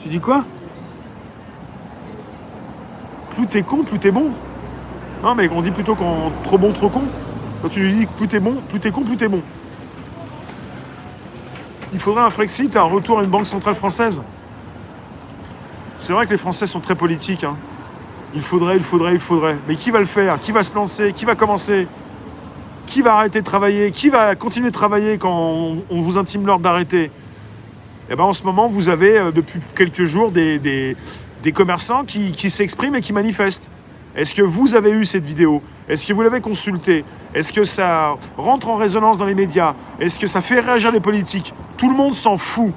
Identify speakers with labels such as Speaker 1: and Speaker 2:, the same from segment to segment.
Speaker 1: Tu dis quoi? Plus t'es con, plus t'es bon. Non, mais on dit plutôt qu'en trop bon, trop con. Quand tu lui dis que plus t'es bon, plus t'es con, plus t'es bon. Il faudrait un Frexit, un retour à une banque centrale française. C'est vrai que les Français sont très politiques. Hein. Il faudrait. Mais qui va le faire? Qui va se lancer? Qui va commencer? Qui va arrêter de travailler? Qui va continuer de travailler quand on vous intime l'ordre d'arrêter? Eh ben, en ce moment, vous avez, depuis quelques jours, des commerçants qui s'expriment et qui manifestent. Est-ce que vous avez eu cette vidéo? Est-ce que vous l'avez consultée? Est-ce que ça rentre en résonance dans les médias? Est-ce que ça fait réagir les politiques? Tout le monde s'en fout.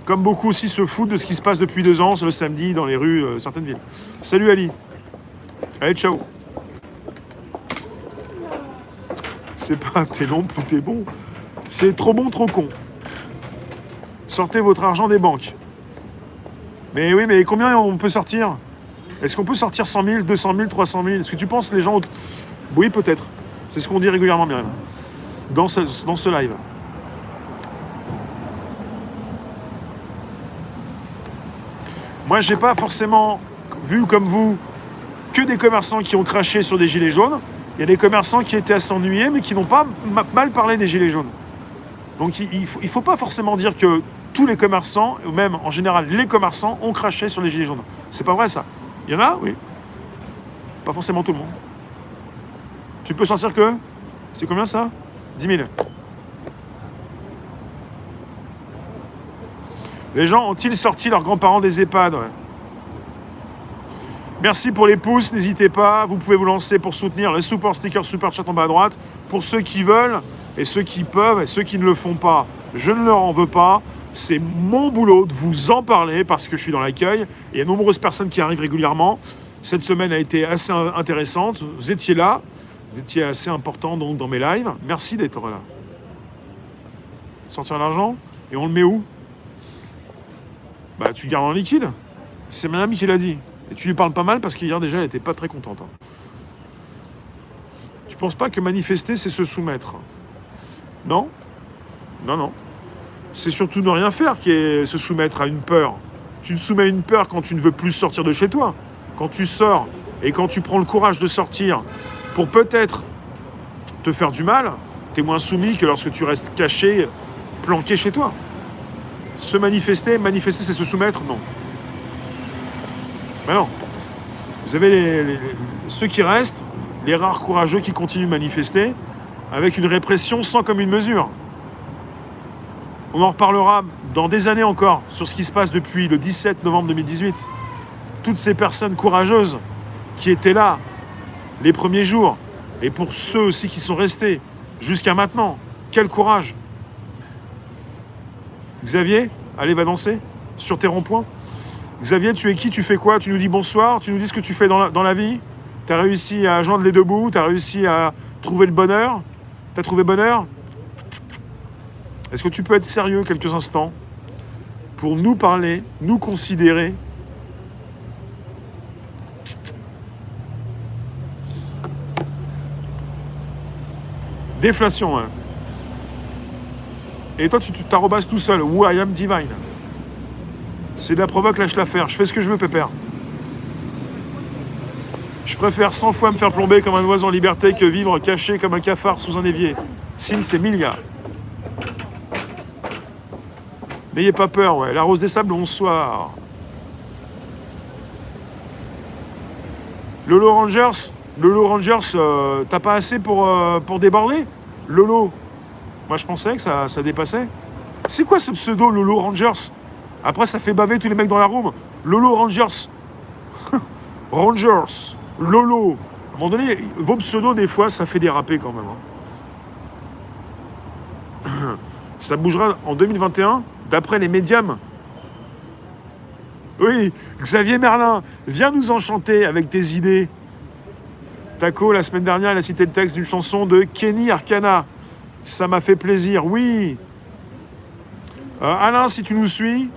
Speaker 1: Comme beaucoup aussi se foutent de ce qui se passe depuis 2 ans, le samedi, dans les rues de certaines villes. Salut Ali. Allez, ciao. C'est pas t'es long, plus t'es bon. C'est trop bon, trop con. Sortez votre argent des banques. Mais oui, mais combien on peut sortir? Est-ce qu'on peut sortir 100 000, 200 000, 300 000? Est-ce que tu penses les gens... Oui, peut-être. C'est ce qu'on dit régulièrement, Myriam. Dans ce live. Moi, j'ai pas forcément vu comme vous que des commerçants qui ont craché sur des gilets jaunes. Il y a des commerçants qui étaient à s'ennuyer, mais qui n'ont pas mal parlé des gilets jaunes. Donc, il faut pas forcément dire que tous les commerçants, ou même en général les commerçants, ont craché sur les gilets jaunes. C'est pas vrai, ça. Il y en a, oui. Pas forcément tout le monde. Tu peux sortir que? C'est combien, ça? 10 000. Les gens ont-ils sorti leurs grands-parents des EHPAD? Ouais. Merci pour les pouces, n'hésitez pas. Vous pouvez vous lancer pour soutenir le super sticker, super chat en bas à droite. Pour ceux qui veulent, et ceux qui peuvent, et ceux qui ne le font pas, je ne leur en veux pas. C'est mon boulot de vous en parler parce que je suis dans l'accueil. Il y a de nombreuses personnes qui arrivent régulièrement. Cette semaine a été assez intéressante. Vous étiez là. Vous étiez assez important donc, dans mes lives. Merci d'être là. Sortir l'argent. Et on le met où? Bah, tu gardes en liquide. C'est ma amie qui l'a dit. Et tu lui parles pas mal parce qu'hier déjà, elle n'était pas très contente. Hein. Tu penses pas que manifester, c'est se soumettre? Non? Non. C'est surtout ne rien faire qui est se soumettre à une peur. Tu te soumets à une peur quand tu ne veux plus sortir de chez toi. Quand tu sors et quand tu prends le courage de sortir pour peut-être te faire du mal, t'es moins soumis que lorsque tu restes caché, planqué chez toi. Se manifester, c'est se soumettre? Non. Ben non. Vous avez ceux qui restent, les rares courageux qui continuent de manifester, avec une répression sans commune mesure. On en reparlera dans des années encore sur ce qui se passe depuis le 17 novembre 2018. Toutes ces personnes courageuses qui étaient là les premiers jours, et pour ceux aussi qui sont restés jusqu'à maintenant, quel courage! Xavier, allez, va danser sur tes ronds-points. Xavier, tu es qui? Tu fais quoi? Tu nous dis bonsoir? Tu nous dis ce que tu fais dans la vie? Tu as réussi à joindre les deux bouts? Tu as réussi à trouver le bonheur? Tu as trouvé bonheur? Est-ce que tu peux être sérieux quelques instants pour nous parler, nous considérer? Déflation, hein. Et toi, tu t'arrobasses tout seul. Who I am divine. C'est de la provoque, lâche l'affaire. Je fais ce que je veux, pépère. Je préfère 100 fois me faire plomber comme un oiseau en liberté que vivre caché comme un cafard sous un évier. Signe, c'est Milia. N'ayez pas peur, ouais. La Rose des Sables, bonsoir. Lolo Rangers, t'as pas assez pour déborder? Lolo, moi je pensais que ça dépassait. C'est quoi ce pseudo, Lolo Rangers? Après, ça fait baver tous les mecs dans la room. Lolo Rangers. Rangers. Lolo. À un moment donné, vos pseudos, des fois, ça fait déraper quand même. Hein. Ça bougera en 2021, d'après les médiums. Oui, Xavier Merlin, viens nous enchanter avec tes idées. Taco, la semaine dernière, elle a cité le texte d'une chanson de Kenny Arcana. Ça m'a fait plaisir, oui. Alain, si tu nous suis,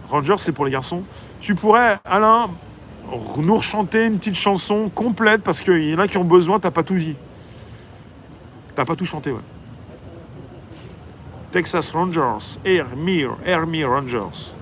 Speaker 1: Rangers, c'est pour les garçons. Tu pourrais, Alain, nous rechanter une petite chanson complète parce qu'il y en a qui ont besoin, t'as pas tout dit. T'as pas tout chanté, ouais. Texas Rangers, Air Me Rangers.